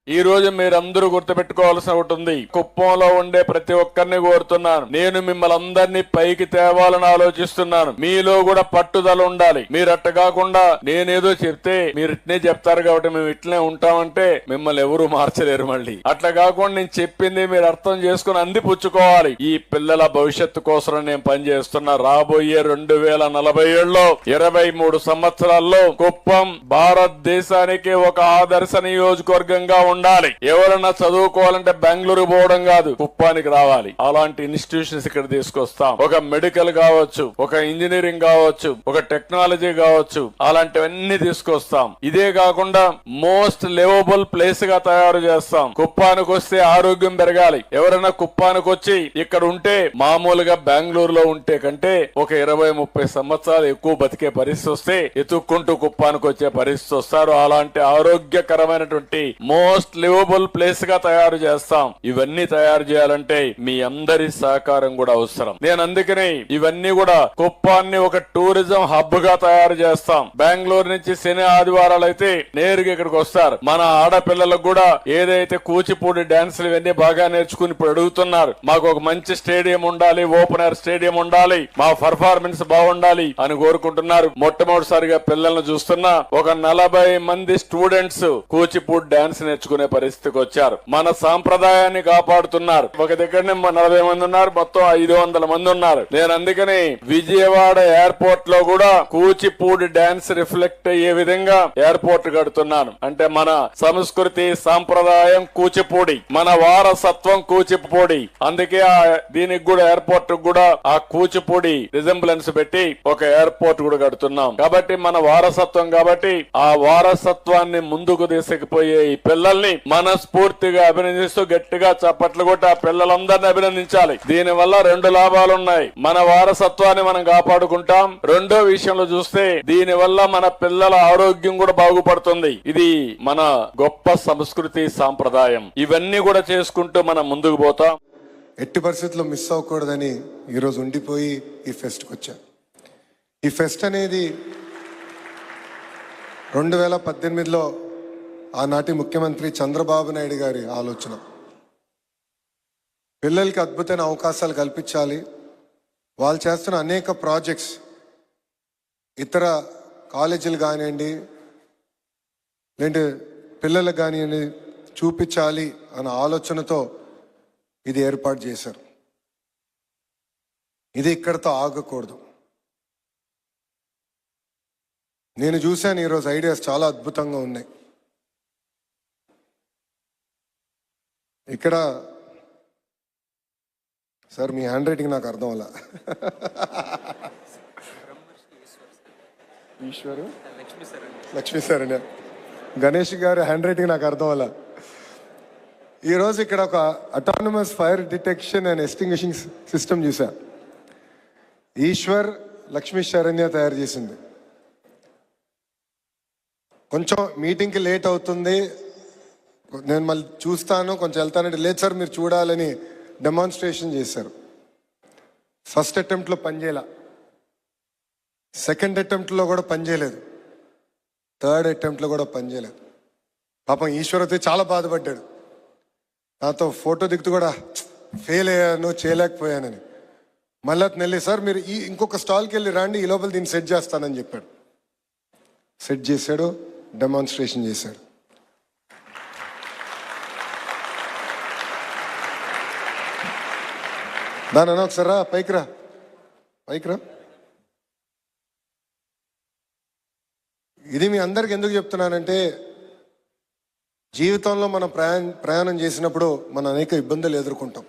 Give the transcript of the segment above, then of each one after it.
ఈ రోజు మీరందరూ గుర్తుపెట్టుకోవాల్సి ఉంటుంది. కుప్పంలో ఉండే ప్రతి ఒక్కరిని కోరుతున్నాను, నేను మిమ్మల్ని అందరినీ పైకి తేవాలని ఆలోచిస్తున్నాను. మీలో కూడా పట్టుదల ఉండాలి. మీరు అట్ట కాకుండా నేనేదో చెప్తే మీరు ఇట్నే చెప్తారు కాబట్టి మేము ఇట్లనే ఉంటామంటే మిమ్మల్ని ఎవరు మార్చలేరు. మళ్ళీ అట్లా కాకుండా నేను చెప్పింది మీరు అర్థం చేసుకుని అందిపుచ్చుకోవాలి. ఈ పిల్లల భవిష్యత్తు కోసం నేను పనిచేస్తున్నా. రాబోయే 2047లో 23 సంవత్సరాల్లో కుప్పం భారతదేశానికి ఒక ఆదర్శ నియోజకవర్గంగా ఉండాలి. ఎవరన్నా చదువుకోవాలంటే బెంగళూరు పోవడం కాదు, కుప్పానికి రావాలి. అలాంటి ఇన్స్టిట్యూషన్స్ ఇక్కడ తీసుకొస్తాం. ఒక మెడికల్ కావచ్చు, ఒక ఇంజనీరింగ్ కావచ్చు, ఒక టెక్నాలజీ కావచ్చు, అలాంటివన్నీ తీసుకొస్తాం. ఇదే కాకుండా మోస్ట్ లివబుల్ ప్లేస్ గా తయారు చేస్తాం. కుప్పానికి వస్తే ఆరోగ్యం పెరగాలి. ఎవరైనా కుప్పానికి వచ్చి ఇక్కడ ఉంటే మామూలుగా బెంగళూరులో ఉంటే కంటే ఒక 20-30 సంవత్సరాలు ఎక్కువ బతికే పరిస్థితి వస్తే ఎత్తుక్కుంటూ కుప్పానికి వచ్చే పరిస్థితి వస్తారు. అలాంటి ఆరోగ్యకరమైనటువంటి మోస్ట్ లివబుల్ ప్లేస్ గా తయారు చేస్తాం. ఇవన్నీ తయారు చేయాలంటే మీ అందరి సహకారం కూడా అవసరం. నేను అందుకని ఇవన్నీ కూడా కుప్పాన్ని ఒక టూరిజం హబ్ గా తయారు చేస్తాం. బెంగళూరు నుంచి శని ఆదివారాలు అయితే నేరుగా ఇక్కడికి వస్తారు. మన ఆడపిల్లలకు కూడా ఏదైతే కూచిపూడి డాన్సులు ఇవన్నీ బాగా నేర్చుకుని ఇప్పుడు అడుగుతున్నారు, మాకు ఒక మంచి స్టేడియం ఉండాలి, ఓపెన్ ఎయిర్ స్టేడియం ఉండాలి, మా పర్ఫార్మెన్స్ బాగుండాలి అని కోరుకుంటున్నారు. మొట్టమొదటిసారిగా పిల్లలను చూస్తున్నా ఒక 40 మంది స్టూడెంట్స్ కూచిపూడి డాన్స్ నేర్చుకునే పరిస్థితికి వచ్చారు. మన సాంప్రదాయాన్ని కాపాడుతున్నారు. ఒక దగ్గరనే 40 మంది ఉన్నారు, మొత్తం 500 మంది ఉన్నారు. నేను అందుకని విజయవాడ ఎయిర్పోర్ట్ లో కూడా కూచిపూడి డాన్స్ రిఫ్లెక్ట్ అయ్యే విధంగా ఎయిర్పోర్ట్ కడుతున్నాను. అంటే మన సంస్కృతి సాంప్రదాయం కూచిపూడి, మన వారసత్వం కూచిపూడి. అందుకే దీనికి కూడా ఎయిర్పోర్ట్ కూడా ఆ కూచిపూడి రిజెంబ్లెన్స్ పెట్టి ఒక ఎయిర్పోర్ట్ కూడా కడుతున్నాం. కాబట్టి మన వారసత్వం, కాబట్టి ఆ వారసత్వాన్ని ముందుకు తీసుకుపోయే ఈ పిల్లల్ని మనస్ఫూర్తిగా అభినందిస్తూ గట్టిగా చప్పట్లు కొట్టి ఆ పిల్లలందరినీ అభినందించాలి. దీని వల్ల 2 లాభాలున్నాయి. మన వారసత్వాన్ని మనం కాపాడుకుంటాం. రెండో విషయంలో చూస్తే దీని వల్ల మన పిల్లల ఆరోగ్యం కూడా బాగుపడుతుంది. ఇది మన గొప్ప సంస్కృతి సాంప్రదాయం. ఇవన్నీ కూడా చేసుకుంటూ మనం ముందుకు పోతాం. ఎట్టి పరిస్థితుల్లో మిస్ అవ్వకూడదని ఈరోజు ఉండిపోయి ఈ ఫెస్ట్కి వచ్చా. ఈ ఫెస్ట్ అనేది 2018లో ఆనాటి ముఖ్యమంత్రి చంద్రబాబు నాయుడు గారి ఆలోచన. పిల్లలకి అద్భుతమైన అవకాశాలు కల్పించాలి. వాళ్ళు చేస్తున్న అనేక ప్రాజెక్ట్స్ ఇతర కాలేజీలు కానివ్వండి, లేదంటే పిల్లలకు కానివ్వండి చూపించాలి అన్న ఆలోచనతో ఇది ఏర్పాటు చేశారు. ఇది ఇక్కడితో ఆగకూడదు. నేను చూశాను ఈరోజు ఐడియాస్ చాలా అద్భుతంగా ఉన్నాయి. ఇక్కడ సార్ మీ హ్యాండ్ రైటింగ్ నాకు అర్థం అలా. ఈశ్వరు లక్ష్మీ సార్ అండి, గణేష్ గారు హ్యాండ్ రైటింగ్ నాకు అర్థం అలా. ఈరోజు ఇక్కడ ఒక autonomous fire detection and extinguishing system చూసా. ఈశ్వర్ లక్ష్మీ శరణ్య తయారు చేసింది. కొంచెం మీటింగ్కి లేట్ అవుతుంది, నేను మళ్ళీ చూస్తాను, కొంచెం వెళ్తానంటే లేదు సార్ మీరు చూడాలని డెమాన్స్ట్రేషన్ చేశారు. ఫస్ట్ అటెంప్ట్లో పనిచేయాల, సెకండ్ అటెంప్ట్లో కూడా పనిచేయలేదు, థర్డ్ అటెంప్ట్లో కూడా పనిచేయలేదు. పాపం ఈశ్వర్ అయితే చాలా బాధపడ్డాడు. నాతో ఫోటో దిగుతూ కూడా ఫెయిల్ అయ్యాను, చేయలేకపోయానని. మళ్ళీ నెల్లి సార్ మీరు ఇంకొక స్టాల్కి వెళ్ళి రండి, ఈ లోపల దీన్ని సెట్ చేస్తానని చెప్పాడు. సెట్ చేశాడు, డెమాన్స్ట్రేషన్ చేశాడు. దాని అన్న ఒకసారి రా, పైకి రా, పైకి రా. ఇది మీ అందరికి ఎందుకు చెప్తున్నానంటే జీవితంలో మనం ప్రయాణం చేసినప్పుడు మనం అనేక ఇబ్బందులు ఎదుర్కొంటాం.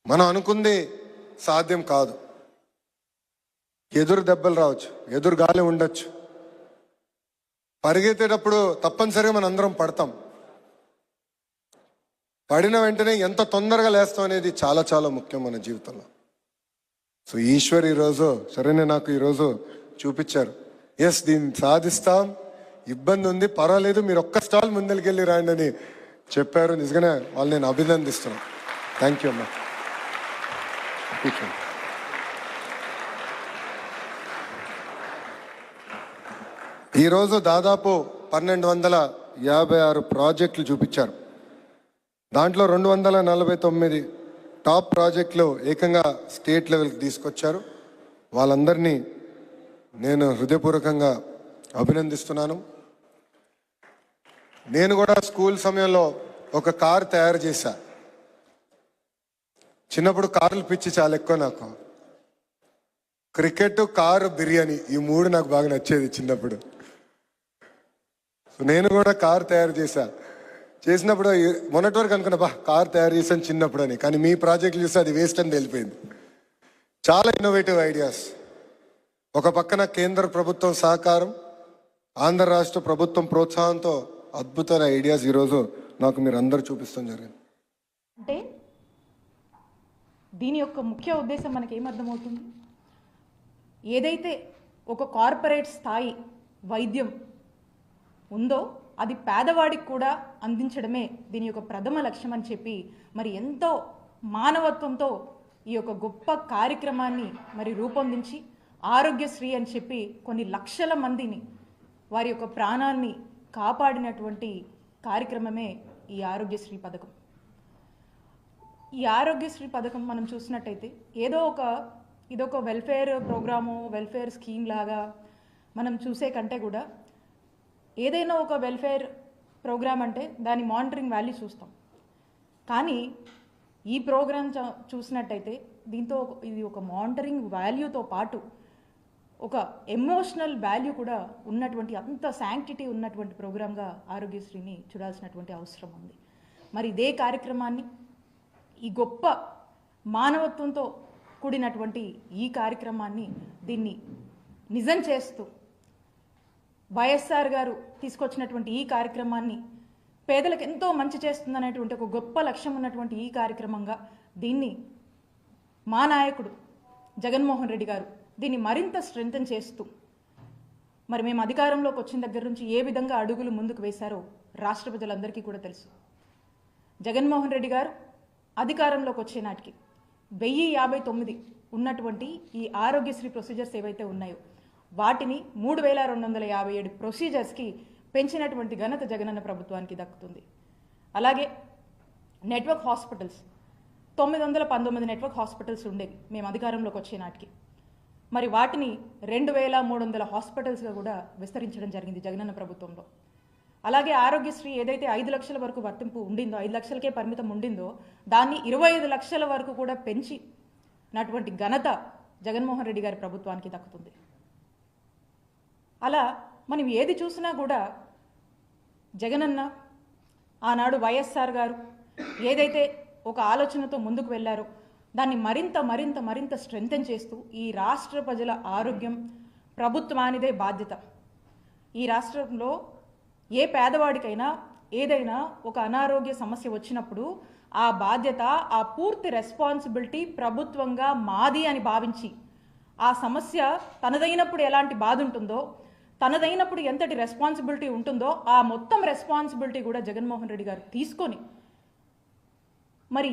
మనం అనుకుంది సాధ్యం కాదు. ఎదురు దెబ్బలు రావచ్చు, ఎదురు గాలి ఉండొచ్చు. పరిగెత్తేటప్పుడు తప్పనిసరిగా మనం అందరం పడతాం. పడిన వెంటనే ఎంత తొందరగా లేస్తాం అనేది చాలా చాలా ముఖ్యం మన జీవితంలో. సో ఈశ్వర్ ఈరోజు సరేనే నాకు ఈరోజు చూపించారు, ఎస్ దీన్ని సాధిస్తాం, ఇబ్బంది ఉంది పర్వాలేదు, మీరు ఒక్క స్టాల్ ముందరికెళ్ళి రాండి అని చెప్పారు. నిజంగానే వాళ్ళు నేను అభినందిస్తున్నాను. థ్యాంక్ యూ అమ్మా. కూర్చోండి. ఈరోజు దాదాపు 1256 ప్రాజెక్టులు చూపించారు. దాంట్లో 249 టాప్ ప్రాజెక్టులు ఏకంగా స్టేట్ లెవెల్కి తీసుకొచ్చారు. వాళ్ళందరినీ నేను హృదయపూర్వకంగా అభినందిస్తున్నాను. నేను కూడా స్కూల్ సమయంలో ఒక కారు తయారు చేశా. చిన్నప్పుడు కార్లు పిచ్చి చాలా ఎక్కువ నాకు. క్రికెట్, కారు, బిర్యానీ ఈ 3 నాకు బాగా నచ్చేది చిన్నప్పుడు. నేను కూడా కారు తయారు చేసినప్పుడు మొన్నటి వరకు అనుకున్నా కారు తయారు చేశాను చిన్నప్పుడు అని. కానీ మీ ప్రాజెక్టులు చూస్తే అది వేస్ట్ అని తెలిపోయింది. చాలా ఇన్నోవేటివ్ ఐడియాస్. ఒక పక్కన కేంద్ర ప్రభుత్వం సహకారం, ఆంధ్ర రాష్ట్ర ప్రభుత్వం ప్రోత్సాహంతో అద్భుతమైన ఐడియాస్ ఈరోజు నాకు మీరు అందరూ చూపిస్తాం జరిగింది. అంటే దీని యొక్క ముఖ్య ఉద్దేశం మనకి ఏమర్థమవుతుంది? ఏదైతే ఒక కార్పొరేట్ స్థాయి వైద్యం ఉందో అది పేదవాడికి కూడా అందించడమే దీని యొక్క ప్రథమ లక్ష్యం అని చెప్పి మరి ఎంతో మానవత్వంతో ఈ యొక్క గొప్ప కార్యక్రమాన్ని మరి రూపొందించి ఆరోగ్యశ్రీ అని చెప్పి కొన్ని లక్షల మందిని వారి యొక్క ప్రాణాన్ని కాపాడినటువంటి కార్యక్రమమే ఈ ఆరోగ్యశ్రీ పథకం. ఈ ఆరోగ్యశ్రీ పథకం మనం చూసినట్టయితే ఇదొక వెల్ఫేర్ ప్రోగ్రాము, వెల్ఫేర్ స్కీమ్ లాగా మనం చూసే కంటే కూడా ఏదైనా ఒక వెల్ఫేర్ ప్రోగ్రామ్ అంటే దాని మానిటరింగ్ వాల్యూ చూస్తాం. కానీ ఈ ప్రోగ్రామ్ చూసినట్టయితే ఇది ఒక మానిటరింగ్ వాల్యూతో పాటు ఒక ఎమోషనల్ వాల్యూ కూడా ఉన్నటువంటి, అంత శాంక్టిటీ ఉన్నటువంటి ప్రోగ్రామ్గా ఆరోగ్యశ్రీని చూడాల్సినటువంటి అవసరం ఉంది. మరి ఇదే కార్యక్రమాన్ని, ఈ గొప్ప మానవత్వంతో కూడినటువంటి ఈ కార్యక్రమాన్ని దీన్ని నిజం చేస్తూ వైఎస్ఆర్ గారు తీసుకొచ్చినటువంటి ఈ కార్యక్రమాన్ని పేదలకు ఎంతో మంచి చేస్తుందనేటువంటి ఒక గొప్ప లక్ష్యం ఉన్నటువంటి ఈ కార్యక్రమంగా దీన్ని మా నాయకుడు జగన్మోహన్ రెడ్డి గారు దీన్ని మరింత స్ట్రెంథెన్ చేస్తూ మరి మేము అధికారంలోకి వచ్చిన దగ్గర నుంచి ఏ విధంగా అడుగులు ముందుకు వేశారో రాష్ట్ర ప్రజలందరికీ కూడా తెలుసు. జగన్మోహన్ రెడ్డి గారు అధికారంలోకి వచ్చే నాటికి 1059 ఉన్నటువంటి ఈ ఆరోగ్యశ్రీ ప్రొసీజర్స్ ఏవైతే ఉన్నాయో వాటిని 3257 ప్రొసీజర్స్కి పెంచినటువంటి ఘనత జగనన్న ప్రభుత్వానికి దక్కుతుంది. అలాగే నెట్వర్క్ హాస్పిటల్స్ 919 నెట్వర్క్ హాస్పిటల్స్ ఉండేవి మేము అధికారంలోకి వచ్చే నాటికి. మరి వాటిని 2300 హాస్పిటల్స్గా కూడా విస్తరించడం జరిగింది జగనన్న ప్రభుత్వంలో. అలాగే ఆరోగ్యశ్రీ ఏదైతే 5 లక్షల వరకు వర్తింపు ఉండిందో, 5 లక్షలకే పరిమితం ఉండిందో దాన్ని 25 లక్షల వరకు కూడా పెంచి నటువంటి ఘనత జగన్మోహన్ రెడ్డి గారి ప్రభుత్వానికి దక్కుతుంది. అలా మనం ఏది చూసినా కూడా జగనన్న, ఆనాడు వైఎస్ఆర్ గారు ఏదైతే ఒక ఆలోచనతో ముందుకు వెళ్ళారో దాన్ని మరింత మరింత మరింత స్ట్రెంథెన్ చేస్తూ ఈ రాష్ట్ర ప్రజల ఆరోగ్యం ప్రభుత్వానిదే బాధ్యత. ఈ రాష్ట్రంలో ఏ పేదవాడికైనా ఏదైనా ఒక అనారోగ్య సమస్య వచ్చినప్పుడు ఆ బాధ్యత, ఆ పూర్తి రెస్పాన్సిబిలిటీ ప్రభుత్వంగా మాది అని భావించి ఆ సమస్య తనదైనప్పుడు ఎలాంటి బాధ ఉంటుందో, తనదైనప్పుడు ఎంతటి రెస్పాన్సిబిలిటీ ఉంటుందో ఆ మొత్తం రెస్పాన్సిబిలిటీ కూడా జగన్మోహన్ రెడ్డి గారు తీసుకొని మరి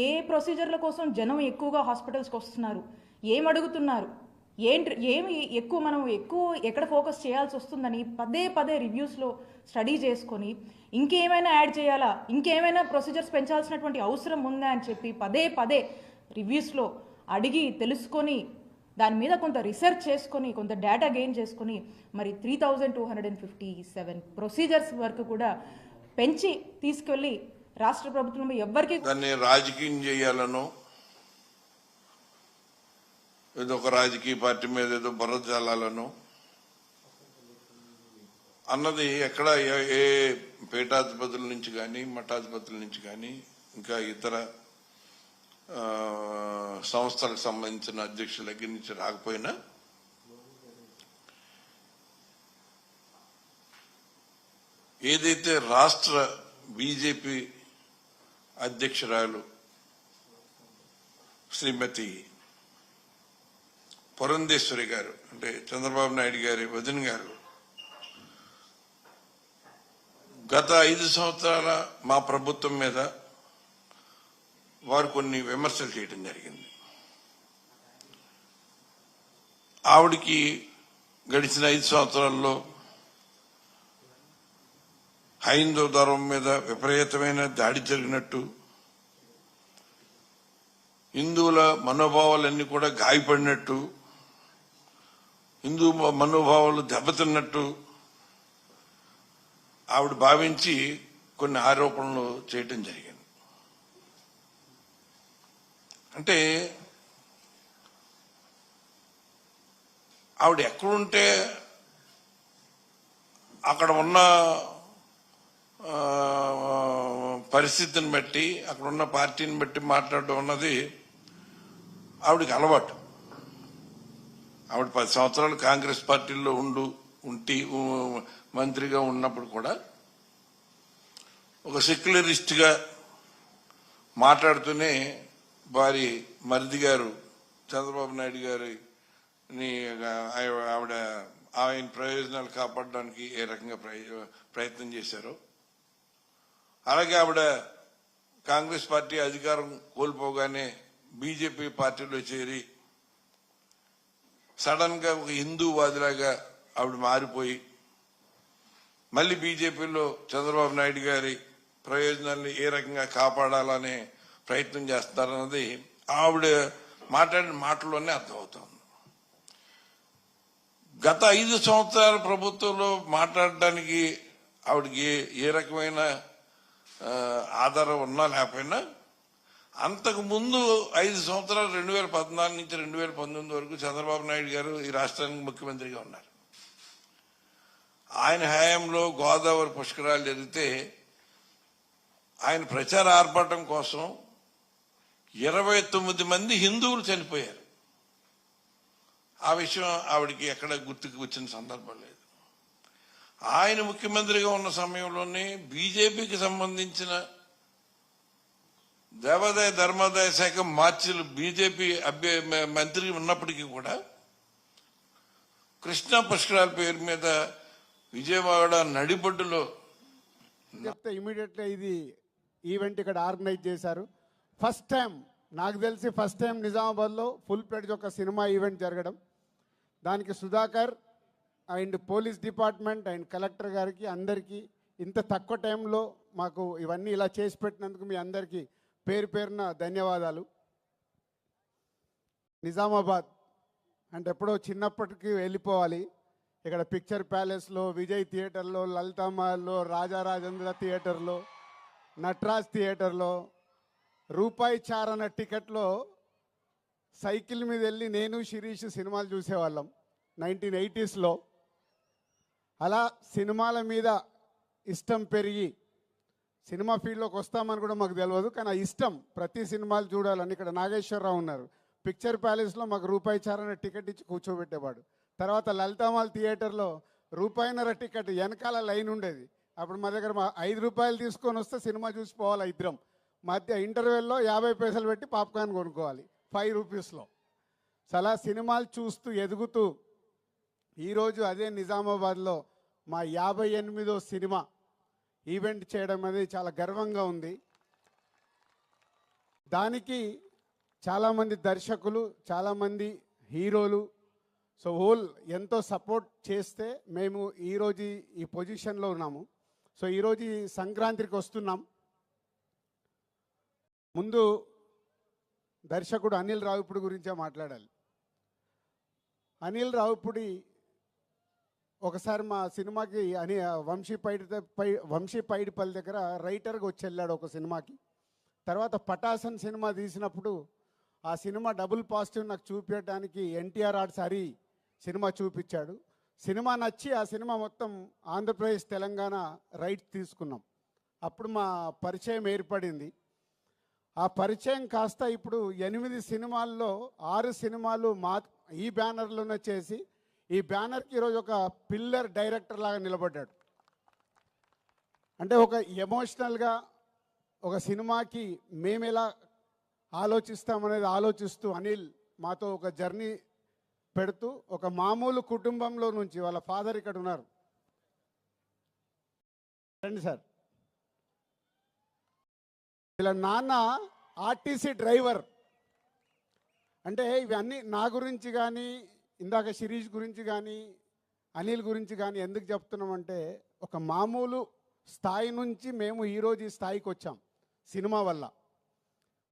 ఏ ప్రొసీజర్ల కోసం జనం ఎక్కువగా హాస్పిటల్స్కి వస్తున్నారు, ఏం అడుగుతున్నారు, ఏమి మనం ఎక్కడ ఫోకస్ చేయాల్సి వస్తుందని పదే రివ్యూస్లో స్టడీ చేసుకొని ఇంకేమైనా యాడ్ చేయాలా, ఇంకేమైనా ప్రొసీజర్స్ పెంచాల్సినటువంటి అవసరం ఉందా అని చెప్పి పదే రివ్యూస్లో అడిగి తెలుసుకొని దాని మీద కొంత రీసెర్చ్ చేసుకొని కొంత డేటా గెయిన్ చేసుకొని మరి 3257 ప్రొసీజర్స్ వరకు కూడా పెంచి తీసుకెళ్ళి రాష్ట్ర ప్రభుత్వం ఎవ్వరికి దాన్ని రాజకీయం చేయాలనో ఏదో ఒక రాజకీయ పార్టీ మీద ఏదో బురద జల్లాలనో అన్నది ఎక్కడ ఏ పీఠాధిపతుల నుంచి కానీ మఠాధిపతుల నుంచి కానీ ఇంకా ఇతర సంస్థలకు సంబంధించిన అధ్యక్షుల దగ్గర నుంచి రాకపోయినా ఏదైతే రాష్ట్ర బీజేపీ అధ్యక్షురాలు శ్రీమతి పురంధేశ్వరి గారు, అంటే చంద్రబాబు నాయుడు గారి వదిన గారు, గత 5 సంవత్సరాల మా ప్రభుత్వం మీద వారు కొన్ని విమర్శలు చేయడం జరిగింది. ఆవిడికి గడిచిన 5 సంవత్సరాల్లో హైందవ ధర్మం మీద విపరీతమైన దాడి జరిగినట్టు, హిందువుల మనోభావాలన్నీ కూడా గాయపడినట్టు, హిందూ మనోభావాలు దెబ్బతిన్నట్టు ఆవిడ భావించి కొన్ని ఆరోపణలు చేయటం జరిగింది. అంటే ఆవిడ ఎక్కడుంటే అక్కడ ఉన్న పరిస్థితిని బట్టి, అక్కడ ఉన్న పార్టీని బట్టి మాట్లాడడం అన్నది ఆవిడకి అలవాటు. ఆవిడ 10 సంవత్సరాలు కాంగ్రెస్ పార్టీలో ఉండి మంత్రిగా ఉన్నప్పుడు కూడా ఒక సెక్యులరిస్ట్గా మాట్లాడుతూనే వారి మరిది గారు చంద్రబాబు నాయుడు గారిని ఆవిడ ఆయన ప్రయోజనాలు కాపాడడానికి ఏ రకంగా ప్రయత్నం చేశారో, అలాగే ఆవిడ కాంగ్రెస్ పార్టీ అధికారం కోల్పోగానే బీజేపీ పార్టీలో చేరి సడన్ గా ఒక హిందూవాదిలాగా ఆవిడ మారిపోయి మళ్ళీ బీజేపీలో చంద్రబాబు నాయుడు గారి ప్రయోజనాల్ని ఏ రకంగా కాపాడాలనే ప్రయత్నం చేస్తారన్నది ఆవిడ మాట్లాడిన మాటల్లోనే అర్థమవుతోంది. గత 5 సంవత్సరాల ప్రభుత్వంలో మాట్లాడడానికి ఆవిడకి ఏ రకమైన ఆధారం ఉన్నా లేకపోయినా, అంతకు ముందు 5 సంవత్సరాలు 2014 నుంచి 2019 వరకు చంద్రబాబు నాయుడు గారు ఈ రాష్ట్రానికి ముఖ్యమంత్రిగా ఉన్నారు. ఆయన హయాంలో గోదావరి పుష్కరాలు జరిగితే ఆయన ప్రచార ఆర్భాటం కోసం 29 మంది హిందువులు చనిపోయారు. ఆ విషయం ఆవిడికి ఎక్కడ గుర్తుకు వచ్చిన సందర్భం లేదు. ఆయన ముఖ్యమంత్రిగా ఉన్న సమయంలోనే బీజేపీకి సంబంధించిన దేవాదాయ ధర్మాదాయ శాఖ మార్చిలు బీజేపీ మంత్రి ఉన్నప్పటికీ కూడా కృష్ణా పుష్కరాల పేరు మీద విజయవాడ నడిబొడ్డులో చెప్తే ఇమీడియట్గా ఇది ఈవెంట్ ఇక్కడ ఆర్గనైజ్ చేశారు. ఫస్ట్ టైం, నాకు తెలిసి ఫస్ట్ టైం నిజామాబాద్లో ఫుల్ ప్లేడ్జ్ ఒక సినిమా ఈవెంట్ జరగడం. దానికి Sudhakar and police department and collector గారికి అందరికీ ఇంత తక్కువ టైంలో మాకు ఇవన్నీ ఇలా చేసి పెట్టినందుకు మీ అందరికీ పేరు పేరున ధన్యవాదాలు. నిజామాబాద్ అంటే ఎప్పుడో చిన్నప్పటికీ వెళ్ళిపోవాలి. ఇక్కడ పిక్చర్ ప్యాలెస్లో, విజయ్ థియేటర్లో, లలితామహల్లో, రాజారాజేంద్ర థియేటర్లో, నటరాజ్ థియేటర్లో రూపాయి చారణ టికెట్లో సైకిల్ మీద వెళ్ళి నేను శిరీష్ సినిమాలు చూసేవాళ్ళం 1980s. అలా సినిమాల మీద ఇష్టం పెరిగి సినిమా ఫీల్డ్లోకి వస్తామని కూడా మాకు తెలియదు, కానీ ఆ ఇష్టం ప్రతి సినిమాలు చూడాలని. ఇక్కడ నాగేశ్వరరావు ఉన్నారు, పిక్చర్ ప్యాలెస్లో మాకు రూపాయి చారణ టికెట్ ఇచ్చి కూర్చోబెట్టేవాడు. తర్వాత లలితామాల్ థియేటర్లో రూపాయిన్నర టికెట్ వెనకాల లైన్ ఉండేది. అప్పుడు మా దగ్గర 5 రూపాయలు తీసుకొని వస్తే సినిమా చూసిపోవాలి ఇద్దరం. మధ్య ఇంటర్వెల్లో 50 పైసలు పెట్టి పాప్కార్న్ కొనుక్కోవాలి 5 రూపీస్లో. చాలా సినిమాలు చూస్తూ ఎదుగుతూ ఈరోజు అదే నిజామాబాద్లో మా 58వ సినిమా ఈవెంట్ చేయడం అనేది చాలా గర్వంగా ఉంది. దానికి చాలామంది దర్శకులు, చాలామంది హీరోలు, సో హోల్ ఎంతో సపోర్ట్ చేస్తే మేము ఈరోజు ఈ పొజిషన్లో ఉన్నాము. సో ఈరోజు ఈ సంక్రాంతికి వస్తున్నాం. ముందు దర్శకుడు అనిల్ రావిపూడి గురించే మాట్లాడాలి. అనిల్ రావిపూడి ఒకసారి మా సినిమాకి వంశీ పైడిపల్లి దగ్గర రైటర్గా వచ్చి వెళ్ళాడు ఒక సినిమాకి. తర్వాత పటాసన్ సినిమా తీసినప్పుడు ఆ సినిమా డబుల్ పాజిటివ్ నాకు చూపించడానికి ఎన్టీఆర్ ఆర్ట్స్ హరి సినిమా చూపించాడు. సినిమా నచ్చి ఆ సినిమా మొత్తం ఆంధ్రప్రదేశ్ తెలంగాణ రైట్స్ తీసుకున్నాం. అప్పుడు మా పరిచయం ఏర్పడింది. ఆ పరిచయం కాస్త ఇప్పుడు 8 సినిమాల్లో 6 సినిమాలు ఈ బ్యానర్లోనే చేసి ఈ బ్యానర్కి ఈరోజు ఒక పిల్లర్ డైరెక్టర్ లాగా నిలబడ్డాడు. అంటే ఒక ఎమోషనల్గా ఒక సినిమాకి మేము ఎలా ఆలోచిస్తామనేది ఆలోచిస్తూ అనిల్ మాతో ఒక జర్నీ పెడుతూ ఒక మామూలు కుటుంబంలో నుంచి, వాళ్ళ ఫాదర్ ఇక్కడ ఉన్నారు, రండి సార్, వీళ్ళ నాన్న ఆర్టీసీ డ్రైవర్. అంటే ఇవన్నీ నా గురించి కానీ, ఇందాక శిరీష్ గురించి కానీ, అనిల్ గురించి కానీ ఎందుకు చెప్తున్నామంటే, ఒక మామూలు స్థాయి నుంచి మేము ఈరోజు ఈ స్థాయికి వచ్చాం సినిమా వల్ల.